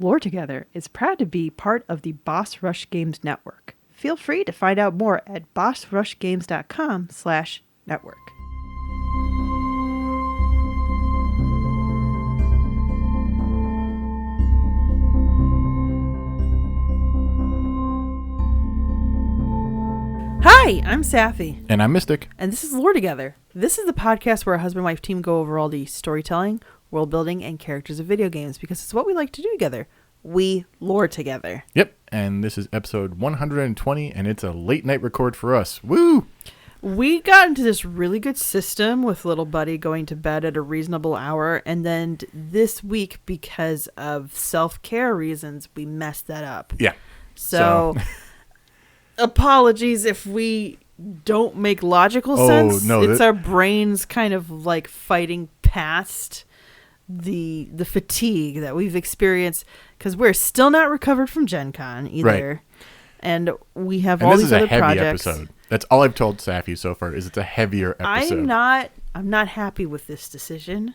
Lore Together is proud to be part of the Boss Rush Games Network. Feel free to find out more at bossrushgames.com/network. Hi, I'm Safi. And I'm Mystic. And this is Lore Together. This is the podcast where a husband-wife team go over all the storytelling, world building, and characters of video games because it's what we like to do together. We lore together. Yep, and this is episode 120, and it's a late night record for us. Woo! We got into this really good system with little buddy going to bed at a reasonable hour, and then this week, because of self-care reasons, we messed that up. Yeah. So apologies if we don't make logical sense. No, it's our brains kind of like fighting past the fatigue that we've experienced because we're still not recovered from Gen Con either. Right. And we have all these other projects. This is a heavy episode. That's all I've told Safi so far is it's a heavier episode. I'm not happy with this decision,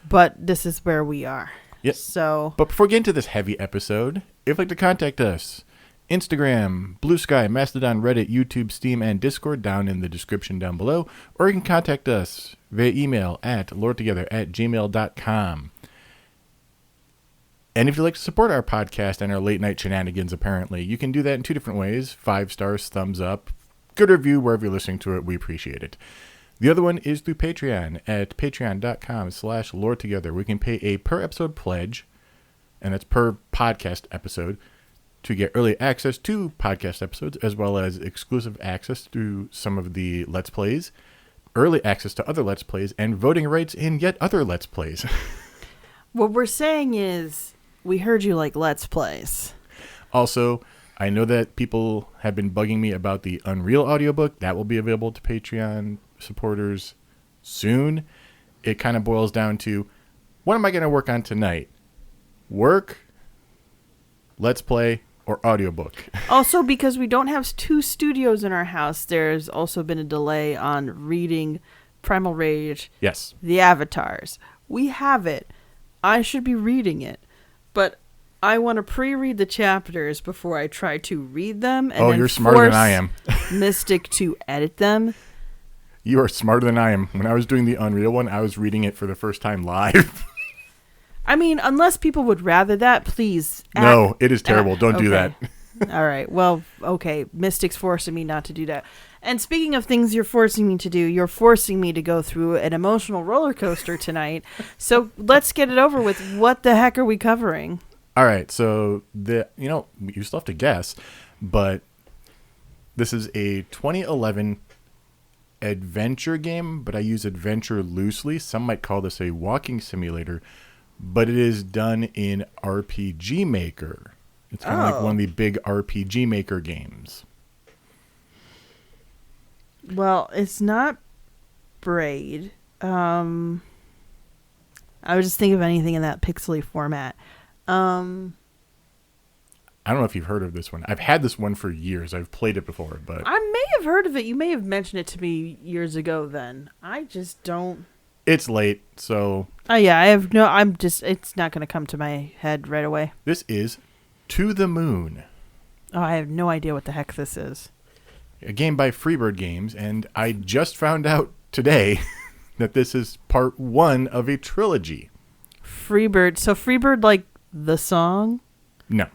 but this is where we are. Yep. So, but before we get into this heavy episode, if you'd like to contact us, Instagram, Blue Sky, Mastodon, Reddit, YouTube, Steam, and Discord down in the description down below. Or you can contact us via email at loretogether@gmail.com. And if you'd like to support our podcast and our late night shenanigans, apparently, you can do that in two different ways. 5 stars, thumbs up, good review wherever you're listening to it. We appreciate it. The other one is through Patreon at patreon.com/loretogether. We can pay a per episode pledge, and that's per podcast episode, to get early access to podcast episodes, as well as exclusive access to some of the Let's Plays, early access to other Let's Plays, and voting rights in yet other Let's Plays. What we're saying is, we heard you like Let's Plays. Also, I know that people have been bugging me about the Unreal audiobook. That will be available to Patreon supporters soon. It kind of boils down to, what am I going to work on tonight? Work, Let's Play, or audiobook. Also, because we don't have 2 studios in our house, there's also been a delay on reading Primal Rage. Yes. The Avatars. We have it. I should be reading it. But I want to pre-read the chapters before I try to read them. And then you're smarter than I am. Mystic to edit them. You are smarter than I am. When I was doing the Unreal one, I was reading it for the first time live. I mean, unless people would rather that, please. No, it is terrible. Don't do that. All right. Well, okay. Mystic's forcing me not to do that. And speaking of things you're forcing me to do, you're forcing me to go through an emotional roller coaster tonight. So let's get it over with. What the heck are we covering? All right. So, you still have to guess, but this is a 2011 adventure game, but I use adventure loosely. Some might call this a walking simulator. But it is done in RPG Maker. It's kind of like one of the big RPG Maker games. Well, it's not Braid. I was just thinking of anything in that pixely format. I don't know if you've heard of this one. I've had this one for years. I've played it before, but I may have heard of it. You may have mentioned it to me years ago then. I just don't. It's late, so... Oh, yeah, it's not going to come to my head right away. This is To the Moon. Oh, I have no idea what the heck this is. A game by Freebird Games, and I just found out today that this is part 1 of a trilogy. Freebird. So Freebird, like the song? No.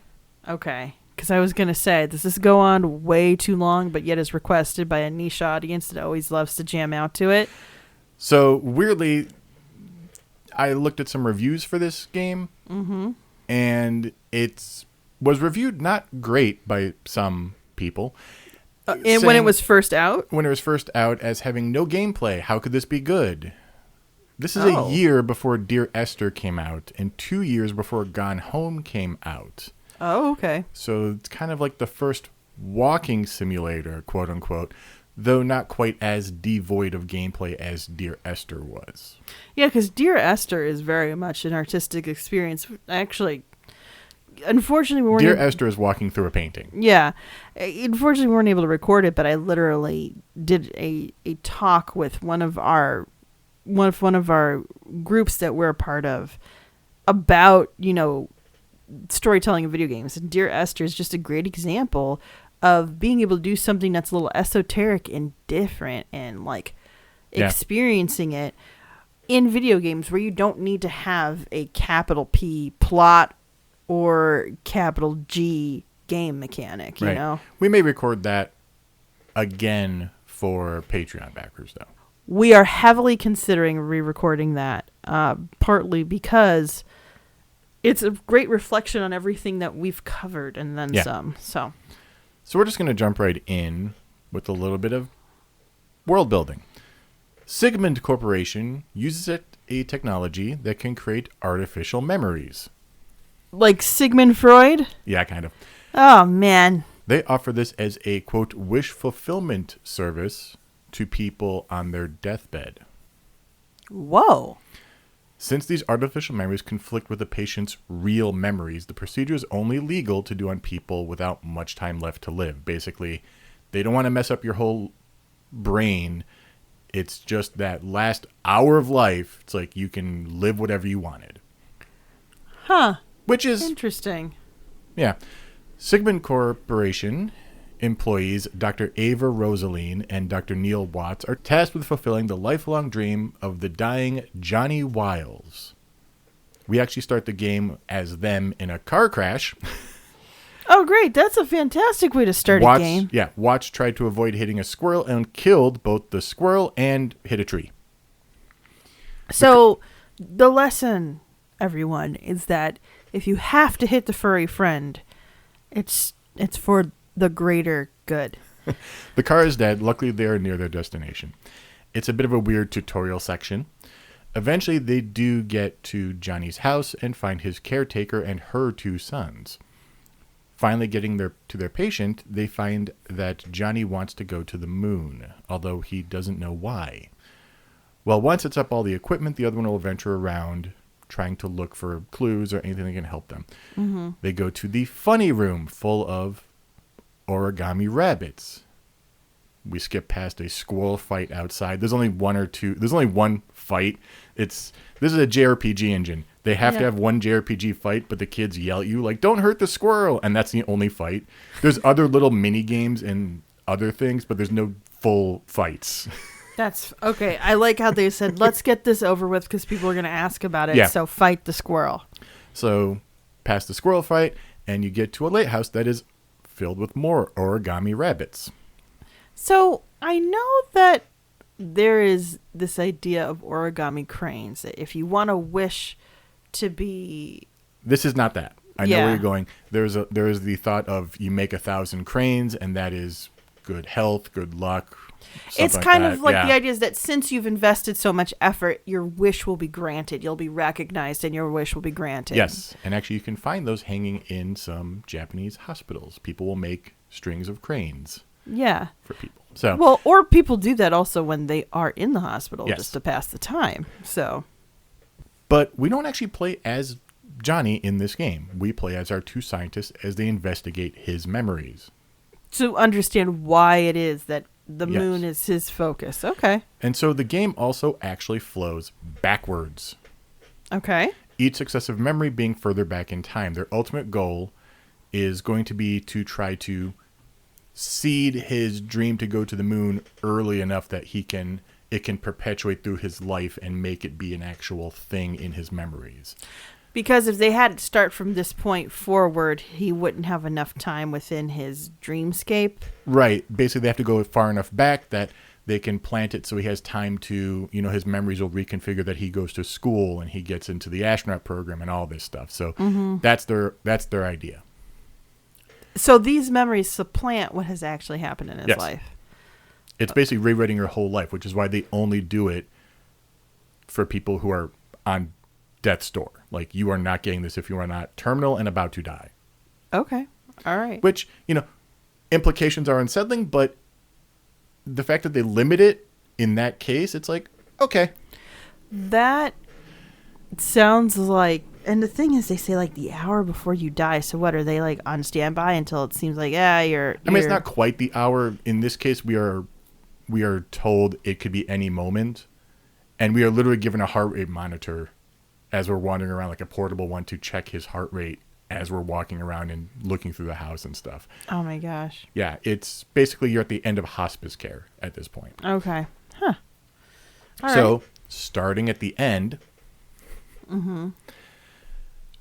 Okay. Because I was going to say, does this go on way too long, but yet is requested by a niche audience that always loves to jam out to it? So, weirdly, I looked at some reviews for this game, and it was reviewed not great by some people. And when it was first out? When it was first out as having no gameplay. How could this be good? This is a year before Dear Esther came out, and 2 years before Gone Home came out. Oh, okay. So, it's kind of like the first walking simulator, quote-unquote, though not quite as devoid of gameplay as Dear Esther was. Yeah, because Dear Esther is very much an artistic experience. Actually, unfortunately, we weren't... Dear Esther is walking through a painting. Yeah. Unfortunately, we weren't able to record it, but I literally did a talk with one of our groups that we're a part of about, storytelling in video games. And Dear Esther is just a great example of being able to do something that's a little esoteric and different and like experiencing it in video games where you don't need to have a capital P plot or capital G game mechanic, you know? We may record that again for Patreon backers, though. We are heavily considering re-recording that, partly because it's a great reflection on everything that we've covered and then some. So we're just going to jump right in with a little bit of world building. Sigmund Corporation uses a technology that can create artificial memories. Like Sigmund Freud? Yeah, kind of. Oh, man. They offer this as a, quote, wish fulfillment service to people on their deathbed. Whoa. Since these artificial memories conflict with the patient's real memories, the procedure is only legal to do on people without much time left to live. Basically, they don't want to mess up your whole brain. It's just that last hour of life, it's like you can live whatever you wanted. Huh. Which is interesting. Yeah. Sigmund Corporation employees Dr. Ava Rosaline and Dr. Neil Watts are tasked with fulfilling the lifelong dream of the dying Johnny Wiles. We actually start the game as them in a car crash. Oh, great. That's a fantastic way to start a game. Yeah. Watts tried to avoid hitting a squirrel and killed both the squirrel and hit a tree. So the lesson, everyone, is that if you have to hit the furry friend, it's for the greater good. The car is dead. Luckily, they are near their destination. It's a bit of a weird tutorial section. Eventually, they do get to Johnny's house and find his caretaker and her 2 sons. Finally getting to their patient, they find that Johnny wants to go to the moon, although he doesn't know why. Well, one sets up all the equipment, the other one will venture around trying to look for clues or anything that can help them. Mm-hmm. They go to the funny room full of origami rabbits. We skip past a squirrel fight outside. There's only one fight. This is a JRPG engine. They have to have one JRPG fight, but the kids yell at you like, don't hurt the squirrel. And that's the only fight. There's other little mini games and other things, but there's no full fights. That's okay. I like how they said, let's get this over with because people are going to ask about it. Yeah. So fight the squirrel. So past the squirrel fight, and you get to a lighthouse that is filled with more origami rabbits. So I know that there is this idea of origami cranes. That if you want to wish to be... This is not that. I know where you're going. There is the thought of you make 1,000 cranes, and that is good health, good luck. It's kind of like the idea is that since you've invested so much effort, your wish will be granted. You'll be recognized and your wish will be granted. Yes. And actually you can find those hanging in some Japanese hospitals. People will make strings of cranes. Yeah. For people. So well, or people do that also when they are in the hospital just to pass the time. So but we don't actually play as Johnny in this game. We play as our 2 scientists as they investigate his memories. To understand why it is that the moon is his focus. Okay. And so the game also actually flows backwards. Okay. Each successive memory being further back in time. Their ultimate goal is going to be to try to seed his dream to go to the moon early enough that it can perpetuate through his life and make it be an actual thing in his memories. Because if they had to start from this point forward, he wouldn't have enough time within his dreamscape. Right. Basically, they have to go far enough back that they can plant it so he has time to, his memories will reconfigure that he goes to school and he gets into the astronaut program and all this stuff. So that's their idea. So these memories supplant what has actually happened in his life. It's basically rewriting your whole life, which is why they only do it for people who are on death's door. Like, you are not getting this if you are not terminal and about to die. Okay. All right. Which, implications are unsettling, but the fact that they limit it in that case, it's like, okay. That sounds like, and the thing is, they say like the hour before you die. So what, are they like on standby until it seems like, you're... I mean, it's not quite the hour. In this case, we are told it could be any moment. And we are literally given a heart rate monitor as we're wandering around, like a portable one, to check his heart rate as we're walking around and looking through the house and stuff. Oh my gosh. Yeah, it's basically you're at the end of hospice care at this point. Okay. Huh. All So, right. starting at the end,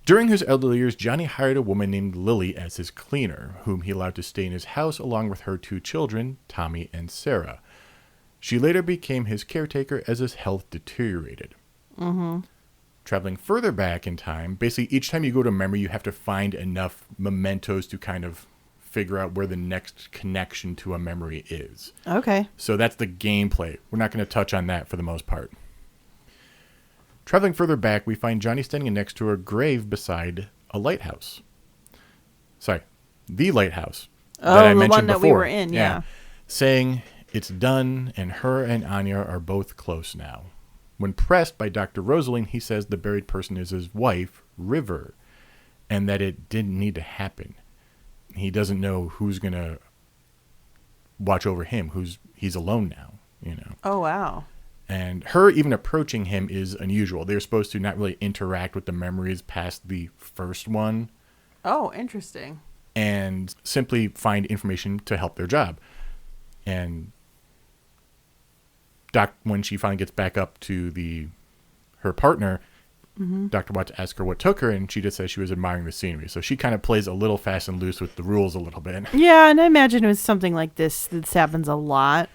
during his elderly years, Johnny hired a woman named Lily as his cleaner, whom he allowed to stay in his house along with her 2 children, Tommy and Sarah. She later became his caretaker as his health deteriorated. Traveling further back in time, basically each time you go to memory, you have to find enough mementos to kind of figure out where the next connection to a memory is. Okay. So that's the gameplay. We're not going to touch on that for the most part. Traveling further back, we find Johnny standing next to a grave beside a lighthouse. Sorry, the lighthouse that I the mentioned one that before. we were in, yeah. Saying it's done and her and Anya are both close now. When pressed by Dr. Rosaline, he says the buried person is his wife, River, and that it didn't need to happen. He doesn't know who's going to watch over him, he's alone now, you know. Oh, wow. And her even approaching him is unusual. They're supposed to not really interact with the memories past the first one Oh, interesting. and simply find information to help their job. And when she finally gets back up to her partner, Dr. Watts asks her what took her, and she just says she was admiring the scenery. So she kind of plays a little fast and loose with the rules a little bit. Yeah, and I imagine it was something like this. This happens a lot.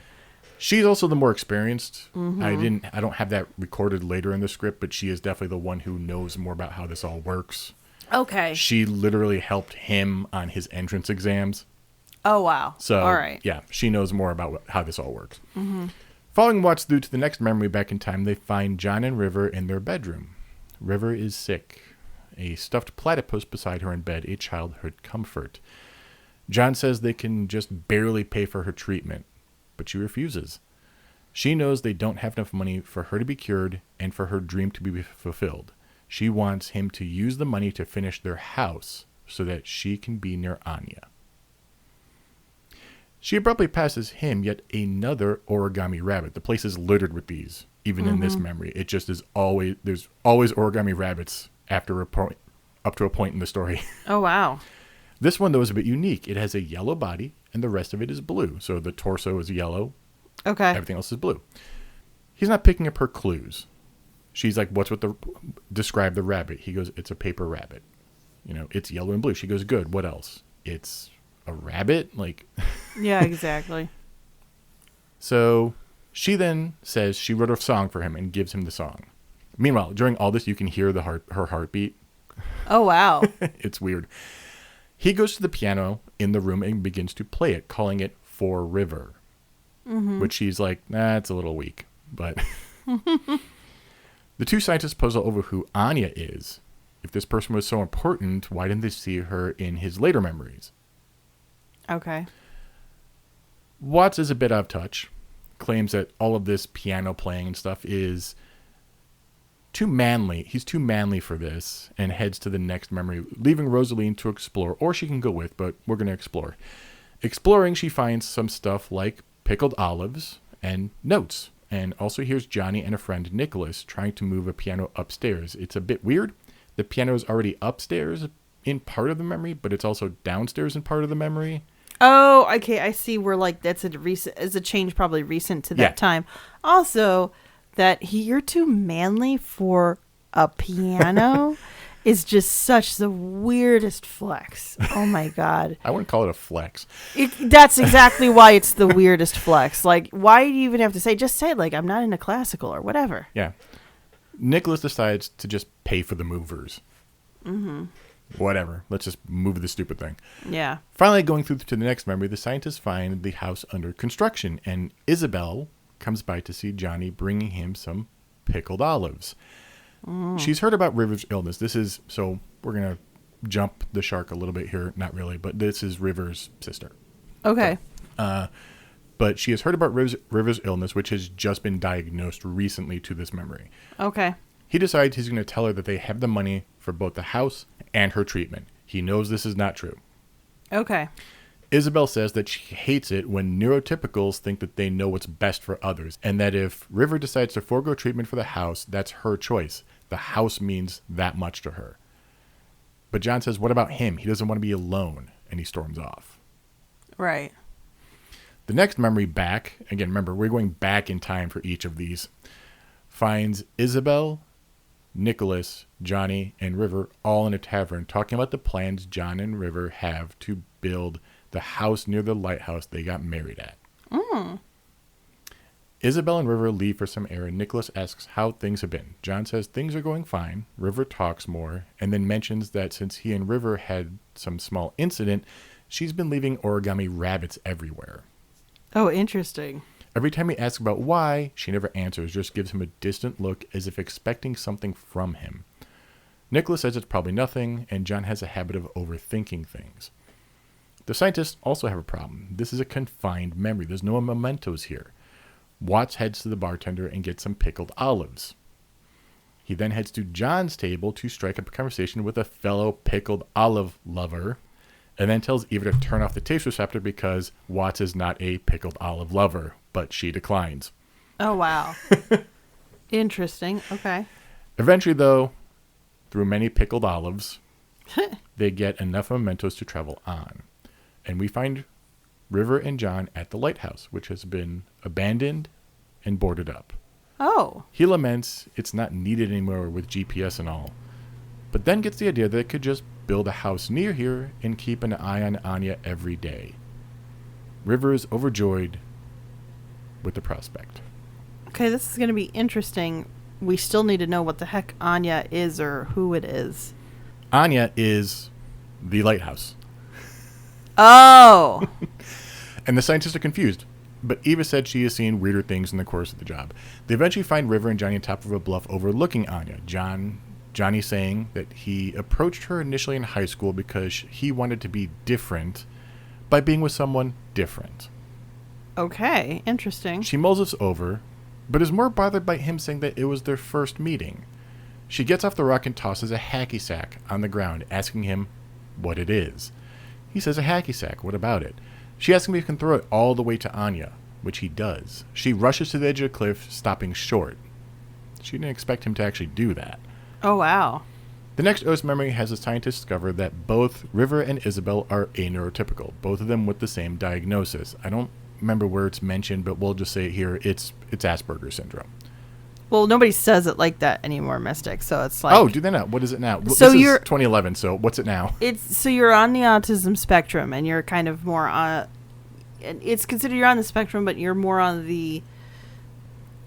She's also the more experienced. I don't have that recorded later in the script, but she is definitely the one who knows more about how this all works. Okay. She literally helped him on his entrance exams. Oh, wow. So, all right. yeah, she knows more about how this all works. Following Watts through to the next memory back in time, they find John and River in their bedroom. River is sick. A stuffed platypus beside her in bed, a childhood comfort. John says they can just barely pay for her treatment, but she refuses. She knows they don't have enough money for her to be cured and for her dream to be fulfilled. She wants him to use the money to finish their house so that she can be near Anya. She abruptly passes him yet another origami rabbit. The place is littered with these, even in this memory. It just is there's always origami rabbits up to a point in the story. Oh, wow. This one, though, is a bit unique. It has a yellow body, and the rest of it is blue. So the torso is yellow. Okay. Everything else is blue. He's not picking up her clues. She's like, describe the rabbit. He goes, it's a paper rabbit. You know, it's yellow and blue. She goes, good. What else? It's a rabbit? Like... Yeah, exactly. So she then says she wrote a song for him and gives him the song. Meanwhile, during all this, you can hear her heartbeat. Oh, wow. It's weird. He goes to the piano in the room and begins to play it, calling it For River, which she's like, it's a little weak. But the two scientists puzzle over who Anya is. If this person was so important, why didn't they see her in his later memories? Okay. Watts is a bit out of touch, claims that all of this piano playing and stuff is too manly. He's too manly for this, and heads to the next memory, leaving Rosaline to explore, or she can go with, but we're going to explore. Exploring, she finds some stuff like pickled olives and notes, and also hears Johnny and a friend, Nicholas, trying to move a piano upstairs. It's a bit weird. The piano is already upstairs in part of the memory, but it's also downstairs in part of the memory. Oh, okay. I see where that's a change probably recent to that time. Also, that you're too manly for a piano is just such the weirdest flex. Oh my God. I wouldn't call it a flex. That's exactly why it's the weirdest flex. Like, why do you even have to just say like, I'm not into classical or whatever. Yeah. Nicholas decides to just pay for the movers. Whatever. Let's just move the stupid thing. Yeah. Finally, going through to the next memory, the scientists find the house under construction, and Isabel comes by to see Johnny, bringing him some pickled olives. She's heard about River's illness. So we're going to jump the shark a little bit here. Not really, but this is River's sister. Okay. But she has heard about River's illness, which has just been diagnosed recently to this memory. Okay. He decides he's going to tell her that they have the money for both the house and her treatment. He knows this is not true. Okay. Isabel says that she hates it when neurotypicals think that they know what's best for others, and that if River decides to forego treatment for the house, that's her choice. The house means that much to her. But John says, what about him? He doesn't want to be alone. And he storms off. Right. The next memory back, again, remember, we're going back in time for each of these, finds Isabel, Nicholas, Johnny, and River all in a tavern talking about the plans John and River have to build the house near the lighthouse they got married at. Isabel and River leave for some air, and Nicholas asks how things have been. John says things are going fine. River talks more, and then mentions that since he and River had some small incident, she's been leaving origami rabbits everywhere. Oh, interesting. Every time he asks about why, she never answers, just gives him a distant look as if expecting something from him. Nicholas says it's probably nothing, and John has a habit of overthinking things. The scientists also have a problem. This is a confined memory. There's no mementos here. Watts heads to the bartender and gets some pickled olives. He then heads to John's table to strike up a conversation with a fellow pickled olive lover, and then tells Eva to turn off the taste receptor because Watts is not a pickled olive lover, but she declines. Oh, wow. Interesting. Okay. Eventually, though, through many pickled olives, they get enough mementos to travel on. And we find River and John at the lighthouse, which has been abandoned and boarded up. Oh. He laments it's not needed anymore with GPS and all, but then gets the idea that it could just build a house near here and keep an eye on Anya every day. River is overjoyed with the prospect. Okay, this is going to be interesting. We still need to know what the heck Anya is or who it is. Anya is the lighthouse. Oh. And the scientists are confused, but Eva said she has seen weirder things in the course of the job. They eventually find River and Johnny on top of a bluff overlooking Anya. Johnny saying that he approached her initially in high school because he wanted to be different by being with someone different. Okay, interesting. She mulls this over, but is more bothered by him saying that it was their first meeting. She gets off the rock and tosses a hacky sack on the ground, asking him what it is. He says a hacky sack, what about it? She asks him if he can throw it all the way to Anya, which he does. She rushes to the edge of the cliff, stopping short. She didn't expect him to actually do that. Oh, wow. The next O's memory has the scientists discover that both River and Isabel are aneurotypical, both of them with the same diagnosis. I don't remember where it's mentioned, but we'll just say it here. It's Asperger's syndrome. Well, nobody says it like that anymore, Mystic. So it's like, oh, do they not? What is it now? So this you're is 2011. So what's it now? So you're on the autism spectrum, and you're kind of more on. It's considered you're on the spectrum, but you're more on the.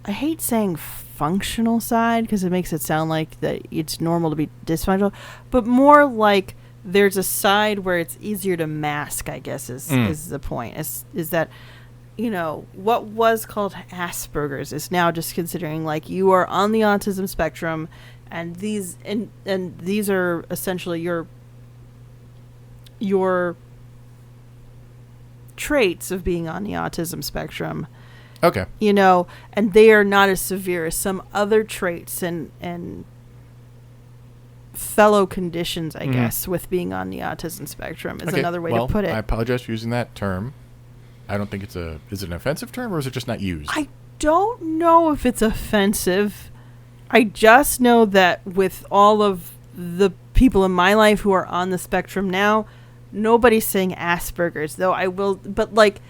I hate saying functional side because it makes it sound like that it's normal to be dysfunctional, but more like there's a side where it's easier to mask. I guess is the point. Is that. You know, what was called Asperger's is now just considering like you are on the autism spectrum, and these are essentially your traits of being on the autism spectrum. Okay. You know, and they are not as severe as some other traits and fellow conditions, I guess, with being on the autism spectrum is another way to put it. I apologize for using that term. I don't think is it an offensive term, or is it just not used? I don't know if it's offensive. I just know that with all of the people in my life who are on the spectrum now, nobody's saying Asperger's, though I will. But like,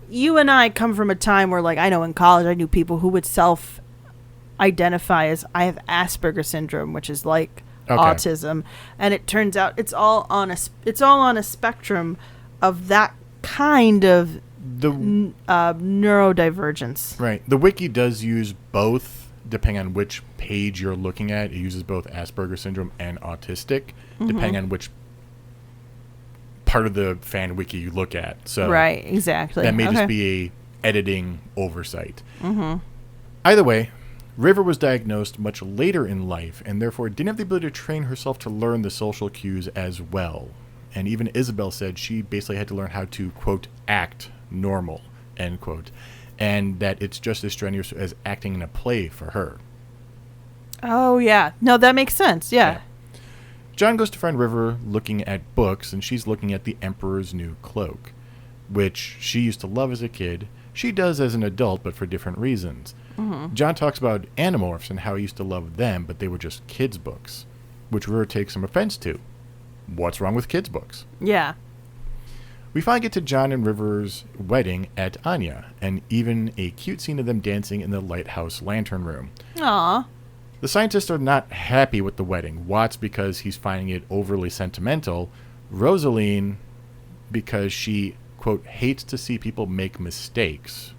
you and I come from a time where, like, I know in college I knew people who would self-identify as I have Asperger's syndrome, which is like autism, and it turns out it's all on a spectrum of that kind of neurodivergence. Right. The wiki does use both, depending on which page you're looking at. It uses both Asperger's syndrome and autistic, depending on which part of the fan wiki you look at. So right, exactly. That may just be a editing oversight. Either way, River was diagnosed much later in life and therefore didn't have the ability to train herself to learn the social cues as well. And even Isabel said she basically had to learn how to, quote, act normal, end quote, and that it's just as strenuous as acting in a play for her. Oh, yeah. No, that makes sense. Yeah. John goes to find River looking at books, and she's looking at The Emperor's New Cloak, which she used to love as a kid. She does as an adult, but for different reasons. John talks about Animorphs and how he used to love them, but they were just kids' books, which River takes some offense to. what's wrong with kids' books? Yeah. We finally get to John and River's wedding at Anya, and even a cute scene of them dancing in the lighthouse lantern room. Aw. The scientists are not happy with the wedding. Watts because he's finding it overly sentimental. Rosaline because she, quote, hates to see people make mistakes,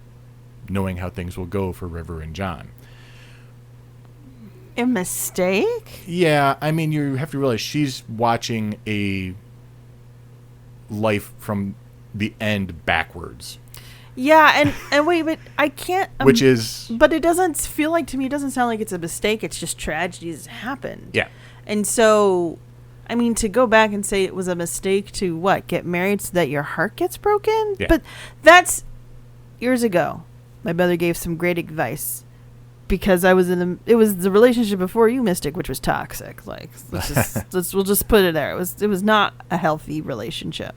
knowing how things will go for River and John. A mistake? Yeah, I mean, you have to realize she's watching a life from the end backwards. Yeah, and wait, but I can't... which is... But it doesn't feel like, to me, it doesn't sound like it's a mistake. It's just tragedies happen. Yeah. And so, I mean, to go back and say it was a mistake to, what, get married so that your heart gets broken? Yeah. But that's... Years ago, my brother gave some great advice. Because I was it was the relationship before you, Mystic, which was toxic. Like, we'll just put it there. It was not a healthy relationship.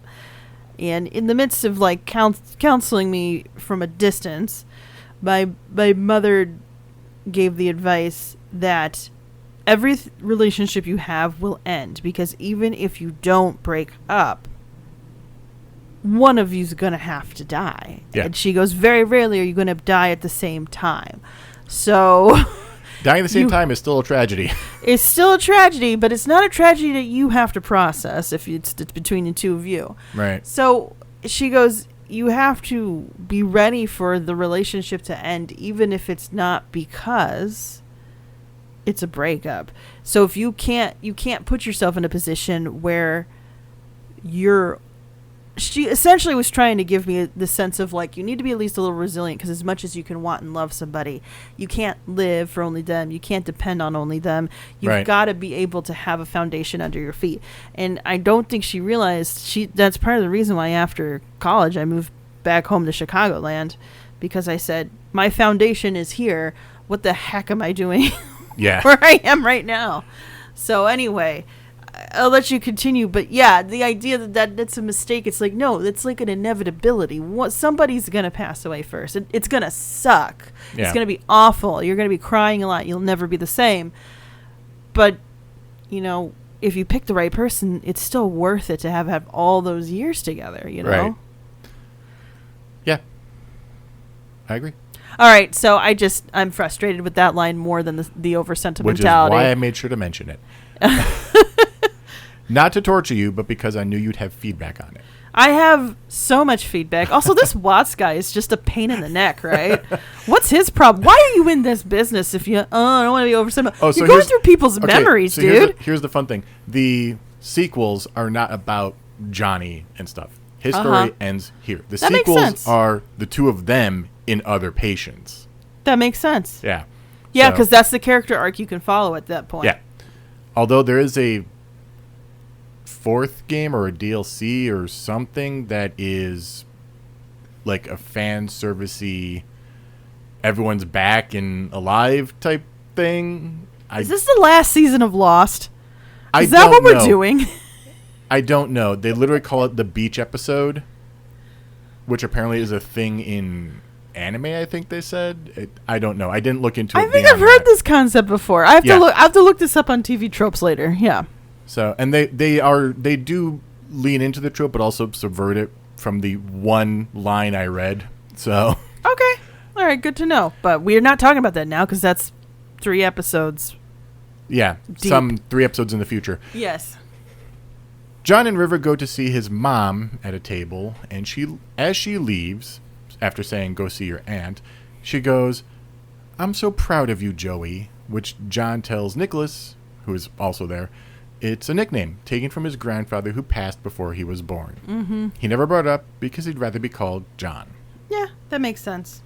And in the midst of like counseling me from a distance, my mother gave the advice that every relationship you have will end, because even if you don't break up, one of you's gonna have to die. Yeah. And she goes, very rarely are you gonna die at the same time. So dying at the same time is still a tragedy. It's still a tragedy, but it's not a tragedy that you have to process if it's between the two of you. Right. So she goes, you have to be ready for the relationship to end, even if it's not because it's a breakup. So if you can't put yourself in a position where she essentially was trying to give me the sense of like, you need to be at least a little resilient, because as much as you can want and love somebody, you can't live for only them. You can't depend on only them. You've got to be able to have a foundation under your feet. And I don't think she realized that's part of the reason why after college I moved back home to Chicagoland, because I said, my foundation is here. What the heck am I doing where I am right now? So anyway, I'll let you continue, but yeah, the idea that's a mistake, it's like, no, it's like an inevitability. Somebody's going to pass away first. It's going to suck. Yeah. It's going to be awful. You're going to be crying a lot. You'll never be the same. But, you know, if you pick the right person, it's still worth it to have all those years together, you know? Right. Yeah. I agree. All right, so I'm frustrated with that line more than the over sentimentality. Which is why I made sure to mention it. Not to torture you, but because I knew you'd have feedback on it. I have so much feedback. Also, this Watts guy is just a pain in the neck, right? What's his problem? Why are you in this business if you... I don't want to be over sentimental. You're going through people's memories, so dude. Here's the fun thing. The sequels are not about Johnny and stuff. His story ends here. The sequels are the two of them in other patients. That makes sense. Yeah. Yeah, because that's the character arc you can follow at that point. Yeah. Although there is a fourth game or a DLC or something that is like a fan servicey, everyone's back and alive type thing. Is this the last season of Lost? Is that what we're doing? I don't know. They literally call it the beach episode, which apparently is a thing in anime, I think they said. I don't know. I didn't look into it. I think I've heard this concept before. I have to look this up on TV Tropes later. Yeah. So, and they do lean into the trope, but also subvert it from the one line I read. So. Okay. All right. Good to know. But we're not talking about that now because that's 3 episodes. Yeah. Deep. Some 3 episodes in the future. Yes. John and River go to see his mom at a table, and as she leaves, after saying, go see your aunt, she goes, I'm so proud of you, Joey, which John tells Nicholas, who is also there, it's a nickname taken from his grandfather who passed before he was born. Mm-hmm. He never brought it up because he'd rather be called John. Yeah, that makes sense.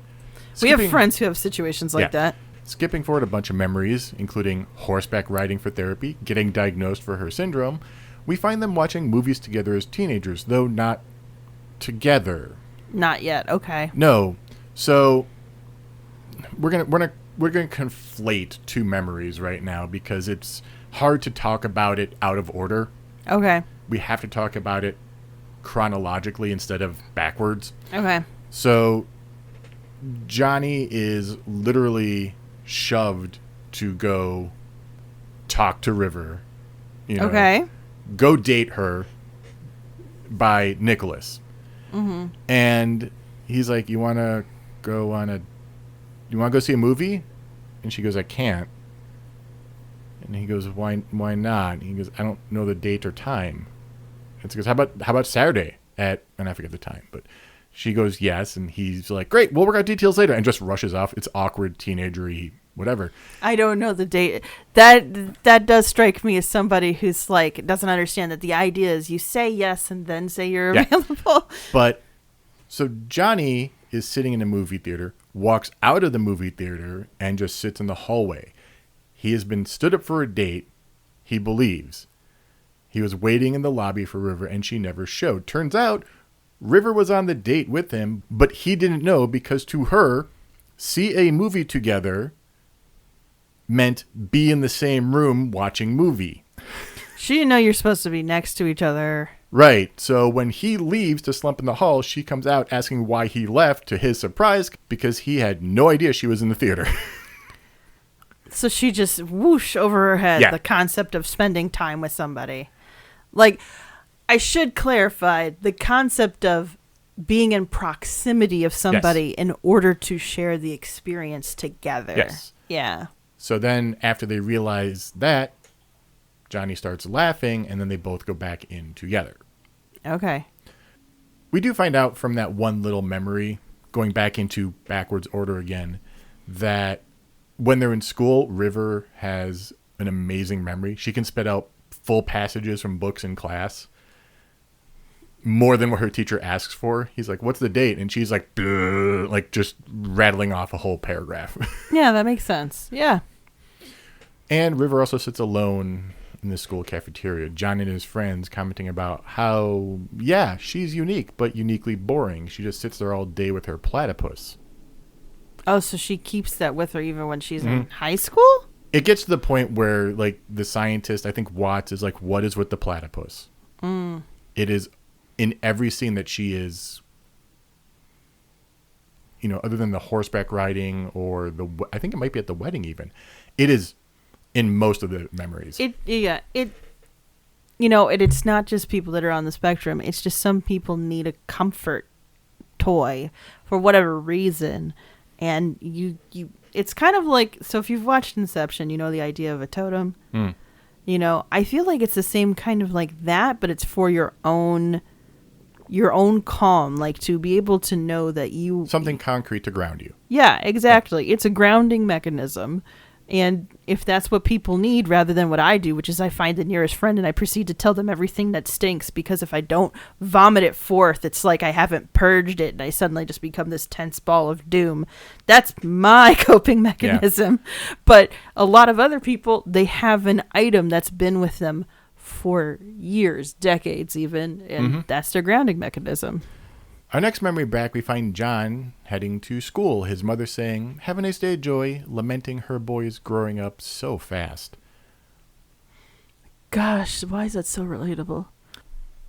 We have friends who have situations like that. Skipping forward a bunch of memories, including horseback riding for therapy, getting diagnosed for her syndrome, we find them watching movies together as teenagers, though not together. Not yet. Okay. No. So we're gonna conflate 2 memories right now because it's hard to talk about it out of order. Okay. We have to talk about it chronologically instead of backwards. Okay. So Johnny is literally shoved to go talk to River. You know, okay. Go Date Her by Nicholas. Mm-hmm. And he's like, you want to go see a movie? And she goes, I can't. And he goes, why not? And he goes, I don't know the date or time. And she goes, how about Saturday at, and I forget the time, but she goes, yes. And he's like, great, we'll work out details later, and just rushes off. It's awkward, teenagery, whatever. I don't know the date. That does strike me as somebody who's like, doesn't understand that the idea is you say yes and then say you're available. But so Johnny is sitting in a movie theater, walks out of the movie theater, and just sits in the hallway. He has been stood up for a date, he believes. He was waiting in the lobby for River, and she never showed. Turns out, River was on the date with him, but he didn't know, because to her, see a movie together meant be in the same room watching movie. She didn't know you're supposed to be next to each other. Right. So when he leaves to slump in the hall, she comes out asking why he left, to his surprise, because he had no idea she was in the theater. So she just whoosh over her head the concept of spending time with somebody. Like, I should clarify the concept of being in proximity of somebody in order to share the experience together. Yes. Yeah. So then after they realize that, Johnny starts laughing, and then they both go back in together. Okay. We do find out from that one little memory, going back into backwards order again, that when they're in school, River has an amazing memory. She can spit out full passages from books in class, more than what her teacher asks for. He's like, what's the date? And she's like, "Bleh," like just rattling off a whole paragraph. Yeah, that makes sense. Yeah. And River also sits alone in the school cafeteria, John and his friends commenting about how, yeah, she's unique, but uniquely boring. She just sits there all day with her platypus. Oh, so she keeps that with her even when she's in high school? It gets to the point where, like, the scientist, I think Watts, is like, what is with the platypus? It is in every scene that she is, you know, other than the horseback riding or I think it might be at the wedding even. It is in most of the memories. It's not just people that are on the spectrum. It's just some people need a comfort toy for whatever reason. And it's kind of like, so if you've watched Inception, you know the idea of a totem. You know, I feel like it's the same kind of like that, but it's for your own calm, like to be able to know that you... Something concrete to ground you. Yeah, exactly. It's a grounding mechanism. And if that's what people need, rather than what I do, which is I find the nearest friend and I proceed to tell them everything that stinks, because if I don't vomit it forth, it's like I haven't purged it and I suddenly just become this tense ball of doom. That's my coping mechanism. Yeah. But a lot of other people, they have an item that's been with them for years, decades even, and that's their grounding mechanism. Our next memory back, we find John heading to school. His mother saying, "Have a nice day, Joey," lamenting her boys growing up so fast. Gosh, why is that so relatable?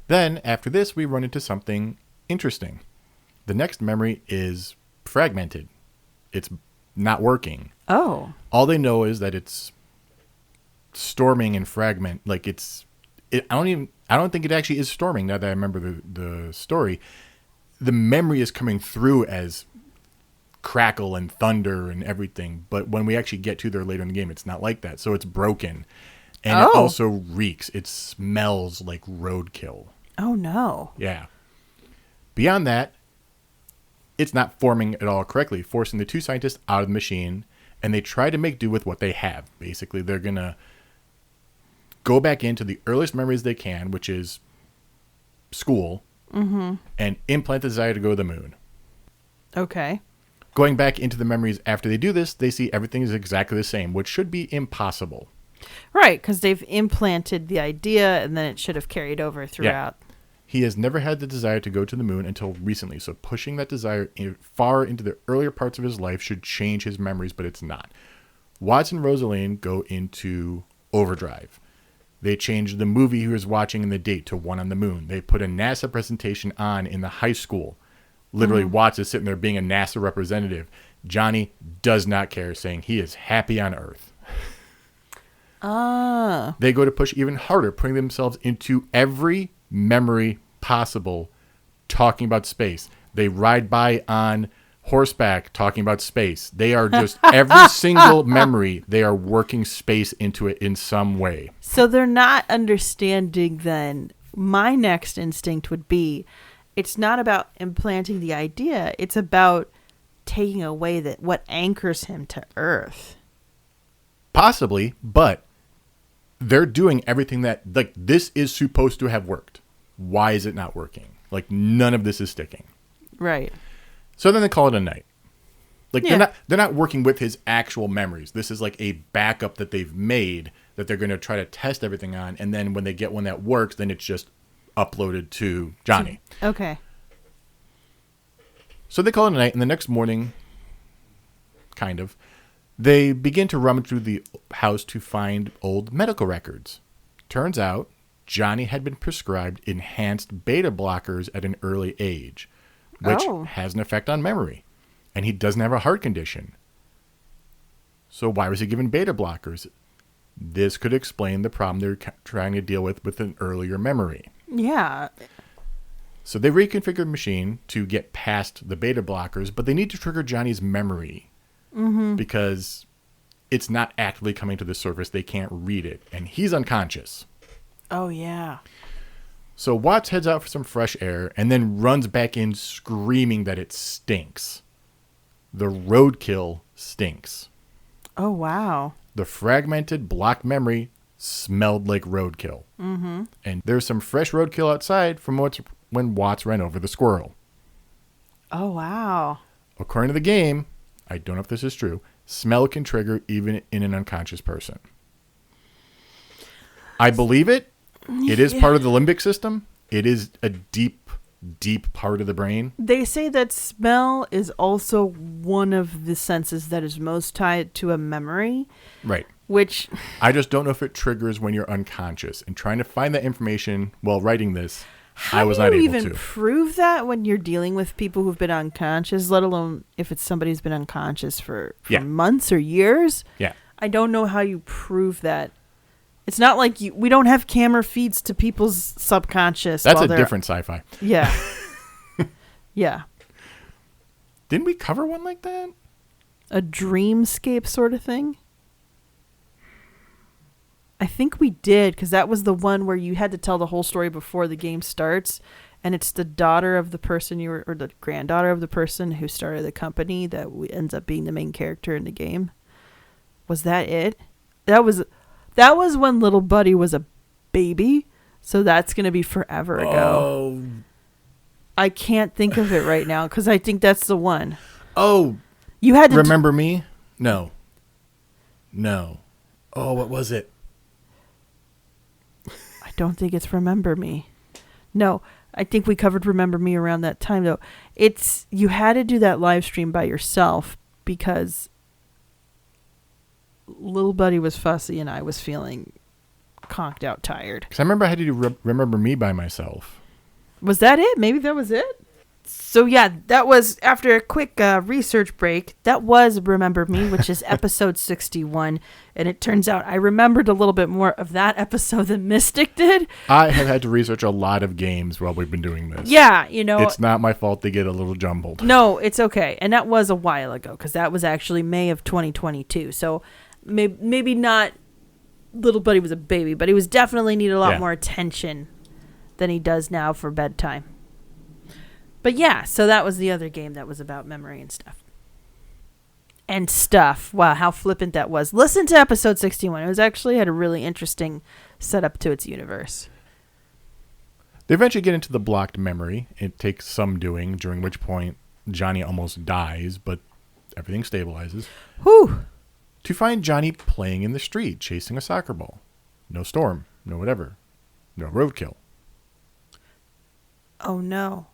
Then, after this, we run into something interesting. The next memory is fragmented. It's not working. Oh. All they know is that it's storming and fragment. Like I don't think it actually is storming, now that I remember the story. The memory is coming through as crackle and thunder and everything, but when we actually get to there later in the game, it's not like that. So it's broken, and it also reeks. It smells like roadkill. Oh no! Yeah. Beyond that, it's not forming at all correctly, forcing the two scientists out of the machine, and they try to make do with what they have. Basically, they're gonna go back into the earliest memories they can, which is school. And implant the desire to go to the moon. Okay. Going back into the memories after they do this, they see everything is exactly the same, which should be impossible. Right, because they've implanted the idea, and then it should have carried over throughout. Yeah. He has never had the desire to go to the moon until recently, so pushing that desire far into the earlier parts of his life should change his memories, but it's not. Watts and Rosaline go into overdrive. They changed the movie he was watching and the date to One on the Moon. They put a NASA presentation on in the high school. Literally, Watts is sitting there being a NASA representative. Johnny does not care, saying he is happy on Earth. Ah. They go to push even harder, putting themselves into every memory possible, talking about space. They ride by on horseback talking about space. They are just every single memory, they are working space into it in some way. So they're not understanding then. My next instinct would be it's not about implanting the idea. It's about taking away that what anchors him to Earth. Possibly, but they're doing everything that, like, this is supposed to have worked. Why is it not working? Like, none of this is sticking. Right. So then they call it a night. Like, Yeah. they're not working with his actual memories. This is like a backup that they've made that they're going to try to test everything on. And then when they get one that works, then it's just uploaded to Johnny. Okay. So they call it a night, and the next morning, kind of, they begin to rummage through the house to find old medical records. Turns out, Johnny had been prescribed enhanced beta blockers at an early age, which has an effect on memory. And he doesn't have a heart condition. So why was he given beta blockers? This could explain the problem they're trying to deal with an earlier memory. Yeah. So they reconfigure the machine to get past the beta blockers, but they need to trigger Johnny's memory because it's not actively coming to the surface. They can't read it, and he's unconscious. Oh, yeah. So Watts heads out for some fresh air and then runs back in screaming that it stinks. The roadkill stinks. Oh, wow. The fragmented blocked memory smelled like roadkill. Mm-hmm. And there's some fresh roadkill outside from when Watts ran over the squirrel. Oh, wow. According to the game, I don't know if this is true, smell can trigger even in an unconscious person. I believe it. It is part of the limbic system. It is a deep, deep part of the brain. They say that smell is also one of the senses that is most tied to a memory. Right. Which I just don't know if it triggers when you're unconscious. And trying to find that information while writing this, I was not able to. How do you even prove that when you're dealing with people who've been unconscious, let alone if it's somebody who's been unconscious for months or years? Yeah. I don't know how you prove that. It's not like we don't have camera feeds to people's subconscious. That's a different sci-fi. Yeah. Yeah. Didn't we cover one like that? A dreamscape sort of thing? I think we did, because that was the one where you had to tell the whole story before the game starts, and it's the daughter of the person or the granddaughter of the person who started the company that ends up being the main character in the game. Was that it? That was when little Buddy was a baby, so that's going to be forever ago. Oh. I can't think of it right now, because I think that's the one. Oh. You had to Remember Me? No. Oh, what was it? I don't think it's Remember Me. No, I think we covered Remember Me around that time, though. You had to do that live stream by yourself because little Buddy was fussy and I was feeling conked out tired. Because I remember I had to do Remember Me by myself. Was that it? Maybe that was it? So yeah, that was, after a quick research break, that was Remember Me, which is episode 61. And it turns out I remembered a little bit more of that episode than Mystic did. I have had to research a lot of games while we've been doing this. Yeah, you know. It's not my fault they get a little jumbled. No, it's okay. And that was a while ago, because that was actually May of 2022. So maybe not little Buddy was a baby, but he was definitely needed a lot more attention than he does now for bedtime. But yeah, so that was the other game that was about memory and stuff. And stuff. Wow, how flippant that was. Listen to episode 61. It was actually had a really interesting setup to its universe. They eventually get into the blocked memory. It takes some doing, during which point Johnny almost dies, but everything stabilizes. Whew. To find Johnny playing in the street, chasing a soccer ball. No storm, no whatever. No roadkill. Oh no.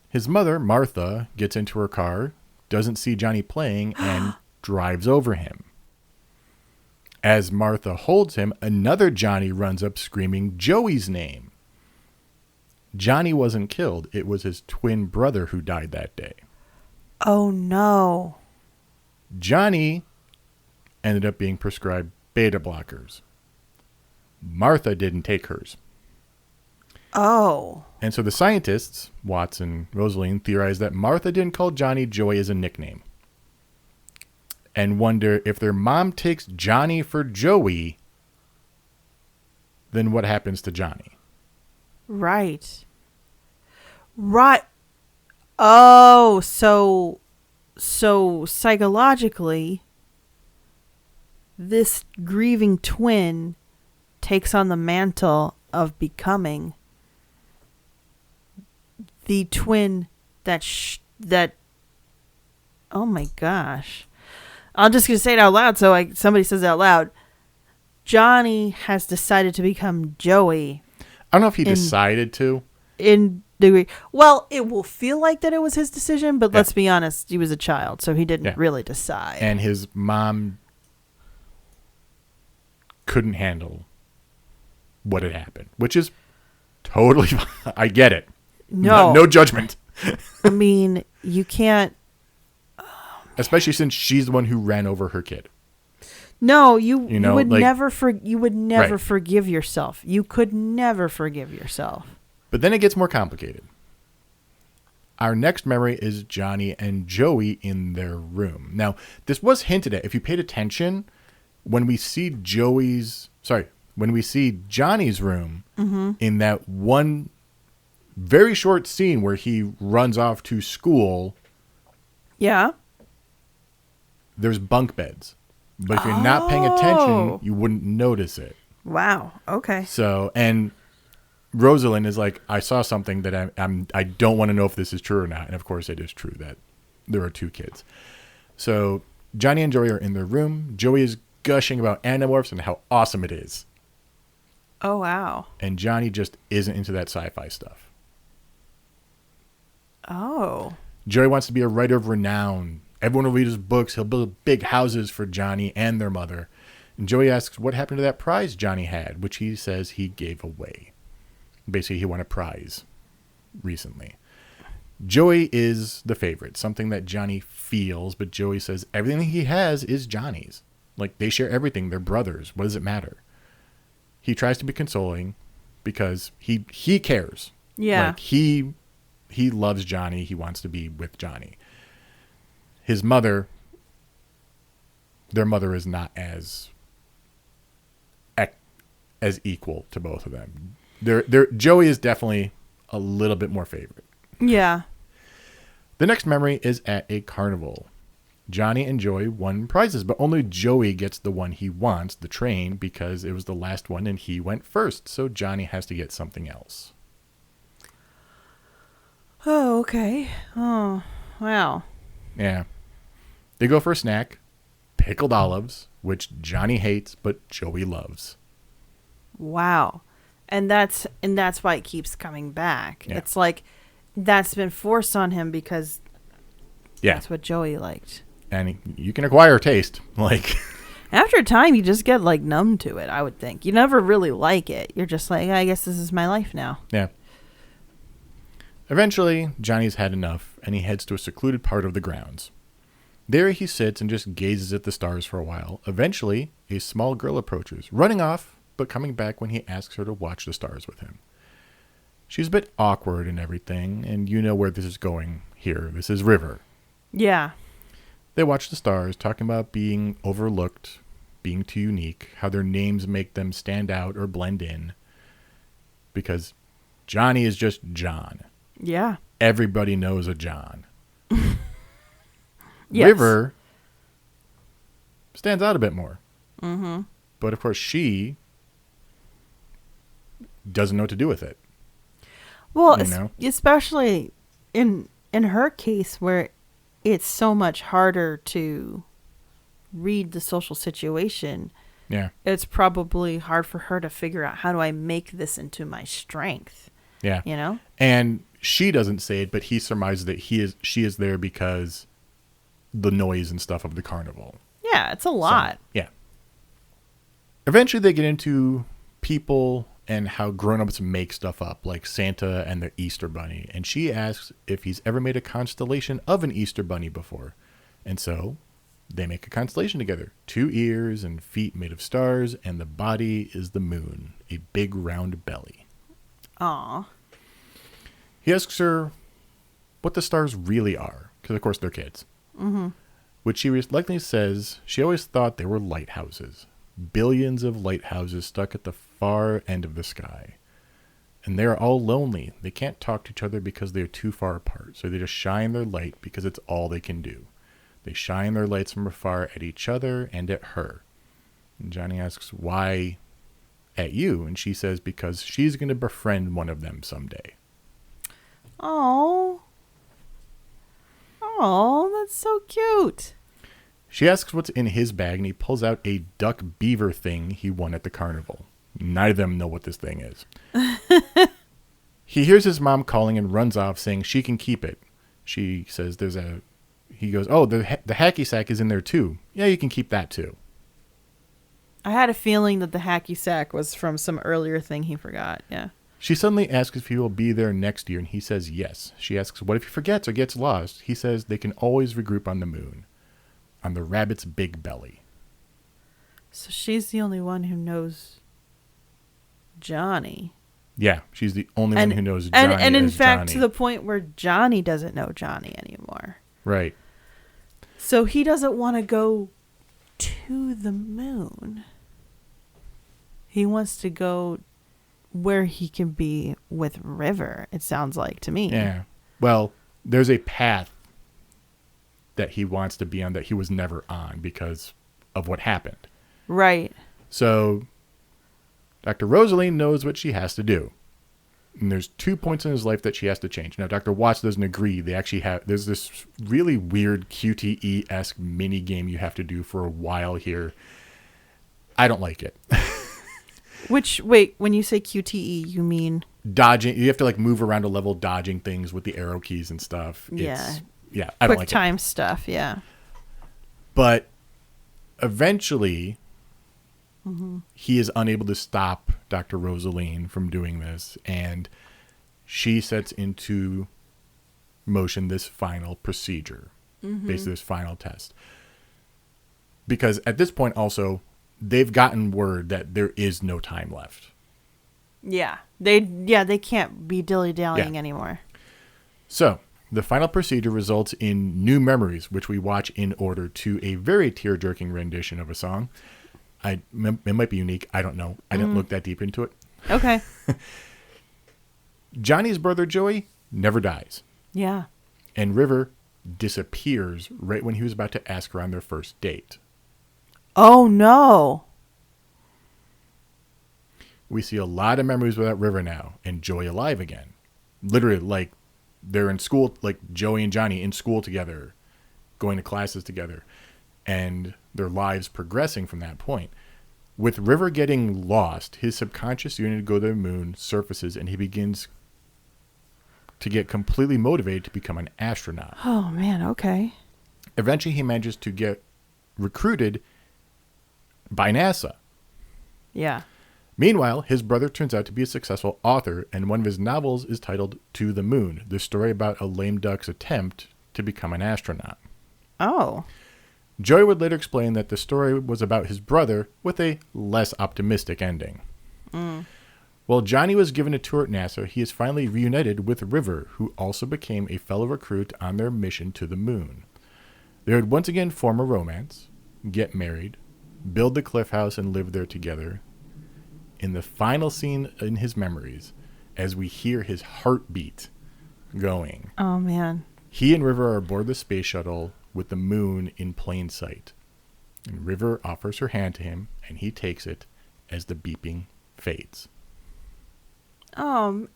His mother, Martha, gets into her car, doesn't see Johnny playing, and drives over him. As Martha holds him, another Johnny runs up screaming Joey's name. Johnny wasn't killed. It was his twin brother who died that day. Oh no. Johnny ended up being prescribed beta blockers. Martha didn't take hers. Oh. And so the scientists, Watts and Rosaline, theorized that Martha didn't call Johnny Joey as a nickname. And wonder if their mom takes Johnny for Joey, then what happens to Johnny? Right. Right. Oh, so psychologically, this grieving twin takes on the mantle of becoming the twin that oh my gosh. I'm just going to say it out loud so somebody says it out loud. Johnny has decided to become Joey. I don't know if he decided to. In degree. Well, it will feel like that it was his decision, but let's be honest, he was a child, so he didn't really decide. And his mom couldn't handle what had happened, which is totally fine. I get it. No judgment. I mean, you can't. Especially since she's the one who ran over her kid. No, you would like, never forgive yourself. You could never forgive yourself. But then it gets more complicated. Our next memory is Johnny and Joey in their room. Now, this was hinted at. If you paid attention, when we see Johnny's room in that one very short scene where he runs off to school. Yeah. There's bunk beds. But if you're not paying attention, you wouldn't notice it. Wow. Okay. So, and Rosalind is like, I saw something that I don't want to know if this is true or not. And of course it is true that there are two kids. So Johnny and Joey are in their room. Joey is gushing about Animorphs and how awesome it is. Oh, wow. And Johnny just isn't into that sci-fi stuff. Oh. Joey wants to be a writer of renown. Everyone will read his books. He'll build big houses for Johnny and their mother. And Joey asks what happened to that prize Johnny had, which he says he gave away. Basically, he won a prize recently. Joey is the favorite, something that Johnny feels, but Joey says everything he has is Johnny's. Like, they share everything. They're brothers. What does it matter? He tries to be consoling because he cares. Yeah. Like, he loves Johnny. He wants to be with Johnny. His mother, their mother is not as equal to both of them. Joey is definitely a little bit more favorite. Yeah. The next memory is at a carnival. Johnny and Joey won prizes, but only Joey gets the one he wants, the train, because it was the last one and he went first. So Johnny has to get something else. Oh, okay. Oh, wow. Yeah. They go for a snack, pickled olives, which Johnny hates, but Joey loves. Wow. And that's why it keeps coming back. Yeah. It's like that's been forced on him because that's what Joey liked. And you can acquire taste. Like, after a time, you just get like numb to it, I would think. You never really like it. You're just like, I guess this is my life now. Yeah. Eventually, Johnny's had enough, and he heads to a secluded part of the grounds. There he sits and just gazes at the stars for a while. Eventually, a small girl approaches, running off, but coming back when he asks her to watch the stars with him. She's a bit awkward and everything, and you know where this is going here. This is River. Yeah. They watch the stars, talking about being overlooked, being too unique, how their names make them stand out or blend in. Because Johnny is just John. Yeah. Everybody knows a John. Yes. River stands out a bit more. Mm-hmm. But of course she doesn't know what to do with it. Well, especially in her case where it's so much harder to read the social situation. Yeah. It's probably hard for her to figure out, how do I make this into my strength? Yeah. You know? And she doesn't say it, but he surmises that she is there because the noise and stuff of the carnival. Yeah, it's a lot. So, yeah. Eventually they get into people and how grown-ups make stuff up, like Santa and the Easter Bunny. And she asks if he's ever made a constellation of an Easter Bunny before. And so They make a constellation together. 2 ears and feet made of stars, and the body is the moon, a big round belly. Aw. He asks her what the stars really are, because of course they're kids. Mm-hmm. Which she reluctantly says she always thought they were lighthouses. Billions of lighthouses stuck at the far end of the sky. And they're all lonely. They can't talk to each other because they're too far apart. So they just shine their light because it's all they can do. They shine their lights from afar at each other and at her. And Johnny asks, why at you? And she says, because she's going to befriend one of them someday. Oh. Oh, that's so cute. She asks what's in his bag, and he pulls out a duck beaver thing he won at the carnival. Neither of them know what this thing is. He hears his mom calling and runs off, saying she can keep it. She says he goes, oh, the hacky sack is in there too. Yeah, you can keep that too. I had a feeling that the hacky sack was from some earlier thing he forgot. Yeah. She suddenly asks if he will be there next year, and he says yes. She asks, what if he forgets or gets lost? He says they can always regroup on the moon, on the rabbit's big belly. So she's the only one who knows Johnny. Yeah, she's the only one who knows Johnny. And in fact, Johnny. to the point where Johnny doesn't know Johnny anymore. Right. So he doesn't want to go to the moon. He wants to go where he can be with River, it sounds like to me. Yeah. Well, there's a path that he wants to be on that he was never on because of what happened. Right. So Dr. Rosaline knows what she has to do. And there's 2 points in his life that she has to change. Now, Dr. Watts doesn't agree. There's this really weird QTE-esque mini game you have to do for a while here. I don't like it. Wait, when you say QTE, you mean? Dodging. You have to move around a level dodging things with the arrow keys and stuff. Yeah. Yeah, I don't like it. Quick time stuff, yeah. But eventually, he is unable to stop Dr. Rosaline from doing this, and she sets into motion this final procedure, basically this final test. Because at this point also, they've gotten word that there is no time left. Yeah. They can't be dilly-dallying anymore. So, the final procedure results in new memories, which we watch in order to a very tear-jerking rendition of a song. It might be unique. I don't know. I didn't look that deep into it. Okay. Johnny's brother, Joey, never dies. Yeah. And River disappears right when he was about to ask her on their first date. Oh, no. We see a lot of memories without River now, and Joey alive again. Literally, they're in school, Joey and Johnny in school together, going to classes together, and their lives progressing from that point. With River getting lost, his subconscious yearning to go to the moon surfaces, and he begins to get completely motivated to become an astronaut. Oh, man, okay. Eventually, he manages to get recruited by NASA. Yeah. Meanwhile, his brother turns out to be a successful author, and one of his novels is titled To the Moon, the story about a lame duck's attempt to become an astronaut. Oh. Joey would later explain that the story was about his brother with a less optimistic ending. While Johnny was given a tour at NASA, he is finally reunited with River, who also became a fellow recruit on their mission to the moon. They would once again form a romance, get married, build the cliff house, and live there together. In the final scene in his memories, as we hear his heartbeat going. Oh, man. He and River are aboard the space shuttle with the moon in plain sight. And River offers her hand to him, and he takes it as the beeping fades. I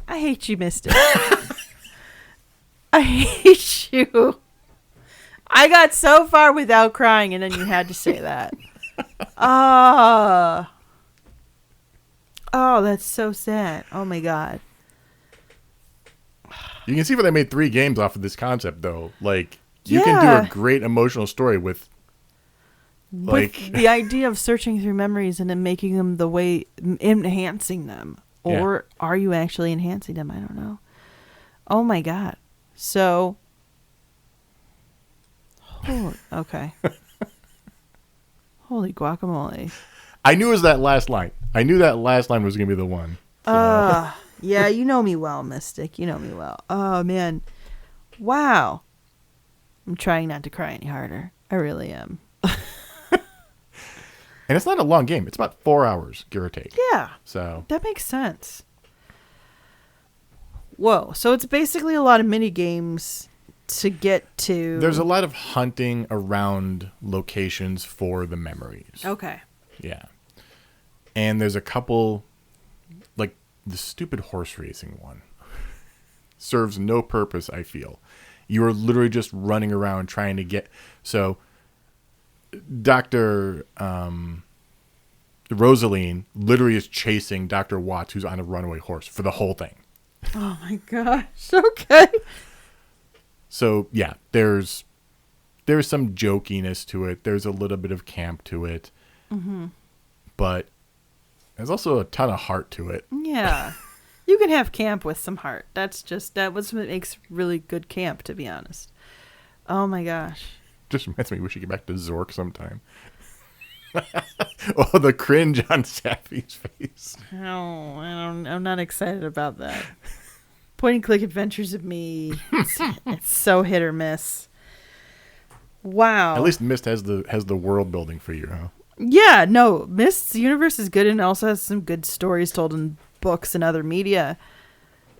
hate you, Mystic. I hate you. I got so far without crying, and then you had to say that. Oh, that's so sad. Oh, my God. You can see why they made 3 games off of this concept, though. You can do a great emotional story with the idea of searching through memories and then making them the way, enhancing them. Or are you actually enhancing them? I don't know. Oh, my God. So, Okay. Holy guacamole. I knew it was that last line. I knew that last line was going to be the one. So. Yeah, you know me well, Mystic. You know me well. Oh, man. Wow. I'm trying not to cry any harder. I really am. And it's not a long game. It's about 4 hours, give or take. Yeah. So that makes sense. Whoa. So it's basically a lot of mini games to get to. There's a lot of hunting around locations for the memories. Okay. Yeah. And there's a couple, like the stupid horse racing one serves no purpose, I feel. You are literally just running around trying to get. So Dr. Rosaline literally is chasing Dr. Watts, who's on a runaway horse, for the whole thing. Oh my gosh. Okay. So yeah, there's some jokiness to it. There's a little bit of camp to it. Mm-hmm. But there's also a ton of heart to it. Yeah. You can have camp with some heart. That was what makes really good camp, to be honest. Oh my gosh. Just reminds me we should get back to Zork sometime. Oh, the cringe on Sappy's face. Oh, I'm not excited about that. Point and click adventures of me. It's so hit or miss. Wow. At least Myst has the world building for you, huh? Yeah, no, Myst's universe is good and also has some good stories told in books and other media.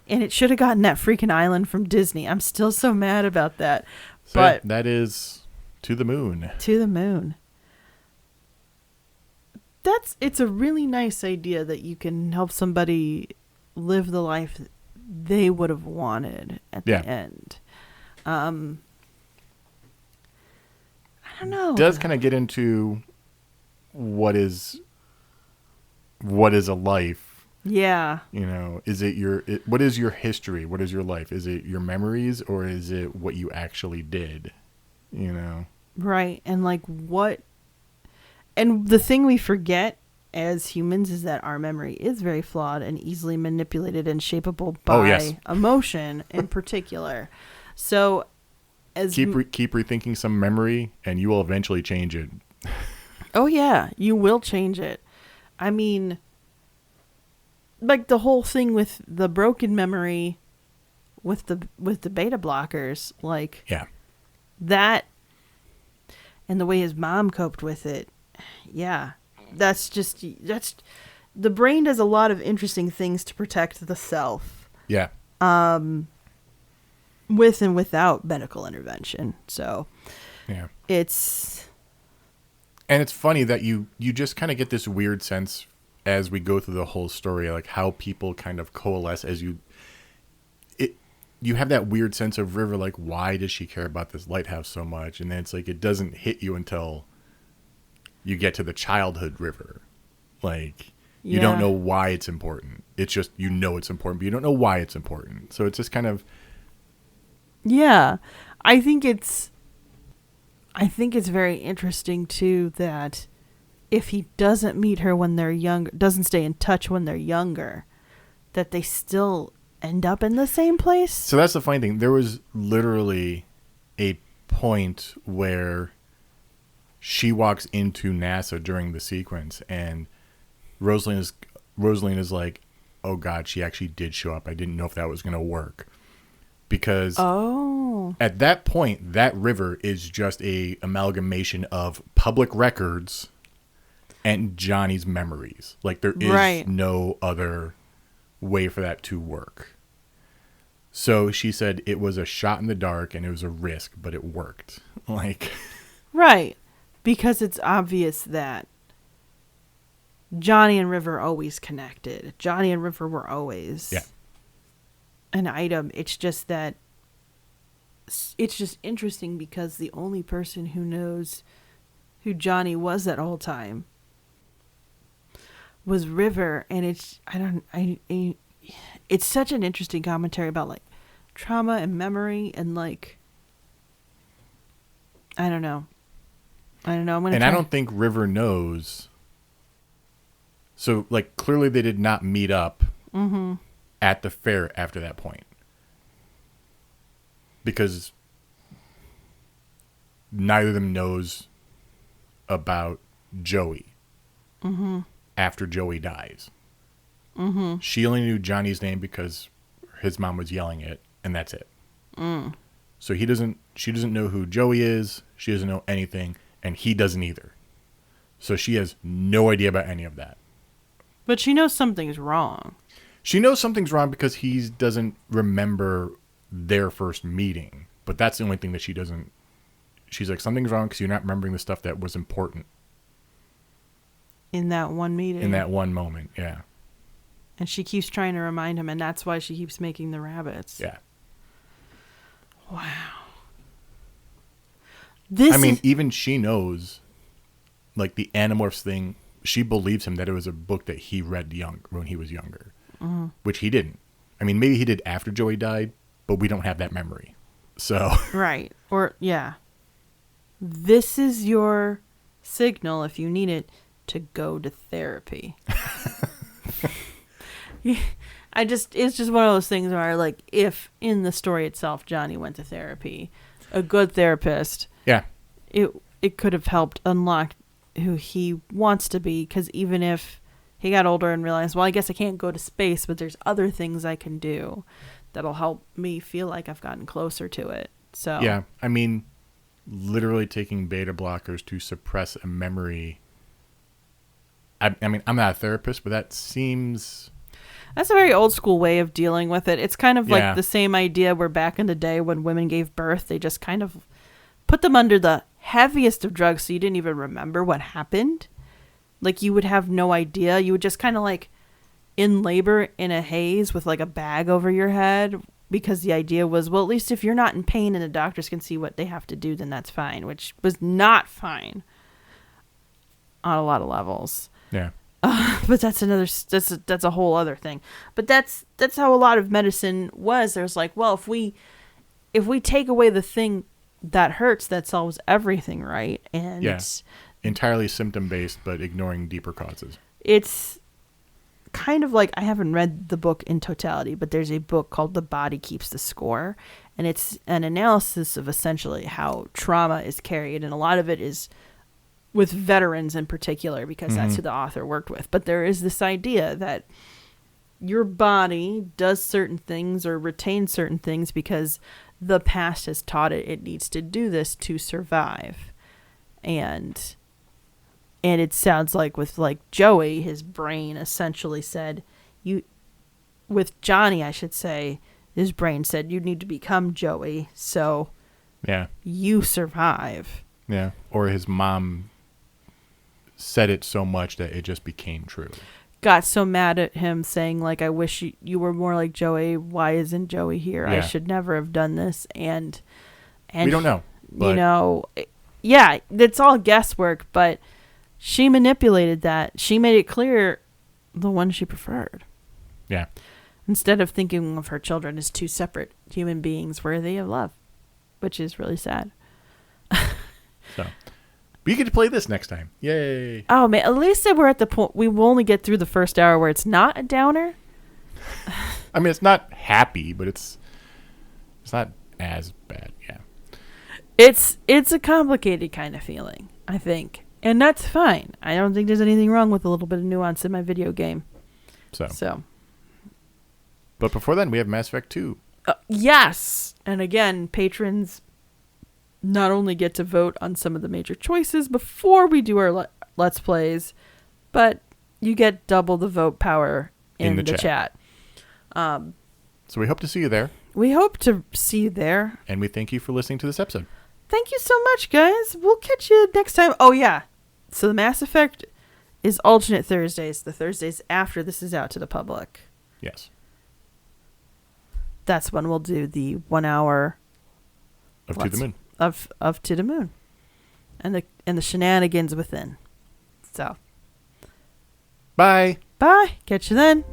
And it should have gotten that freaking island from Disney. I'm still so mad about that. So but that is To the Moon. To the Moon. It's a really nice idea that you can help somebody live the life they would have wanted at the end. I don't know. It does kind of get into what is a life. Yeah. You know, what is your history? What is your life? Is it your memories or is it what you actually did? You know? Right. And like what, and the thing we forget as humans is that our memory is very flawed and easily manipulated and shapeable by emotion in particular. So as keep rethinking some memory and you will eventually change it. Oh yeah, you will change it. I mean, like the whole thing with the broken memory with the beta blockers, like that, and the way his mom coped with it. Yeah, that's the brain does a lot of interesting things to protect the self. Yeah. With and without medical intervention. So yeah, And it's funny that you just kind of get this weird sense as we go through the whole story, like how people kind of coalesce as you have that weird sense of River, like, why does she care about this lighthouse so much? And then it's like, it doesn't hit you until you get to the childhood River. Like, you don't know why it's important. It's just, you know it's important, but you don't know why it's important. So it's just kind of. Yeah. I think it's very interesting too that if he doesn't meet her when they're younger, doesn't stay in touch when they're younger, that they still end up in the same place. So that's the funny thing. There was literally a point where she walks into NASA during the sequence and Rosaline is like, oh God, she actually did show up. I didn't know if that was going to work. Because at that point, that river is just a amalgamation of public records and Johnny's memories. Like, there is no other way for that to work. So she said it was a shot in the dark and it was a risk, but it worked. Like, right. Because it's obvious that Johnny and River always connected. Johnny and River were always an item. It's just that it's just interesting because the only person who knows who Johnny was that whole time was River, and it's such an interesting commentary about like trauma and memory and like I don't know. I don't think River knows. So like clearly they did not meet up at the fair after that point. Because neither of them knows about Joey after Joey dies. She only knew Johnny's name because his mom was yelling it, and that's it. So she doesn't know who Joey is. She doesn't know anything, and he doesn't either. So she has no idea about any of that. But she knows something's wrong. She knows something's wrong because he doesn't remember their first meeting. But that's the only thing that she doesn't. She's like, something's wrong because you're not remembering the stuff that was important. In that one meeting. In that one moment, yeah. And she keeps trying to remind him, and that's why she keeps making the rabbits. Yeah. Wow. Even she knows, like, the Animorphs thing, she believes him that it was a book that he read when he was younger, which he didn't. I mean, maybe he did after Joey died, but we don't have that memory. So. Right. Or, yeah. This is your signal, if you need it, to go to therapy. It's just one of those things where, like, if in the story itself Johnny went to therapy, a good therapist, it could have helped unlock who he wants to be. Because even if he got older and realized, well, I guess I can't go to space, but there's other things I can do that'll help me feel like I've gotten closer to it. So yeah, I mean, literally taking beta blockers to suppress a memory. I mean, I'm not a therapist, but that seems. That's a very old school way of dealing with it. It's kind of like the same idea where back in the day when women gave birth, they just kind of put them under the heaviest of drugs so you didn't even remember what happened. Like, you would have no idea. You would just kind of like in labor in a haze with like a bag over your head, because the idea was, well, at least if you're not in pain and the doctors can see what they have to do, then that's fine, which was not fine on a lot of levels. Yeah. But that's a whole other thing. But that's how a lot of medicine was. There's like, well, if we take away the thing that hurts, that solves everything, right? And entirely symptom based, but ignoring deeper causes. It's kind of like, I haven't read the book in totality, but there's a book called The Body Keeps the Score, and it's an analysis of essentially how trauma is carried, and a lot of it is with veterans in particular, because that's who the author worked with. But there is this idea that your body does certain things or retains certain things because the past has taught it needs to do this to survive. And it sounds like with like Joey, his brain essentially said, with Johnny, I should say, his brain said, you need to become Joey, so you survive. Yeah. Or his mom said it so much that it just became true. Got so mad at him saying, like, I wish you were more like Joey. Why isn't Joey here? I should never have done this. And we don't know. But it's all guesswork, but she manipulated that. She made it clear the one she preferred. Yeah. Instead of thinking of her children as two separate human beings worthy of love, which is really sad. So. We get to play this next time. Yay. Oh, man. At least we're at the point we will only get through the first hour where it's not a downer. I mean, it's not happy, but it's not as bad. Yeah. It's a complicated kind of feeling, I think. And that's fine. I don't think there's anything wrong with a little bit of nuance in my video game. So. But before then, we have Mass Effect 2. Yes. And again, patrons not only get to vote on some of the major choices before we do our Let's Plays, but you get double the vote power in the chat. So we hope to see you there. We hope to see you there. And we thank you for listening to this episode. Thank you so much, guys. We'll catch you next time. Oh, yeah. So the Mass Effect is alternate Thursdays, the Thursdays after this is out to the public. Yes. That's when we'll do the 1 hour of To the Moon. Of To the Moon, and the shenanigans within. So, bye. Catch you then.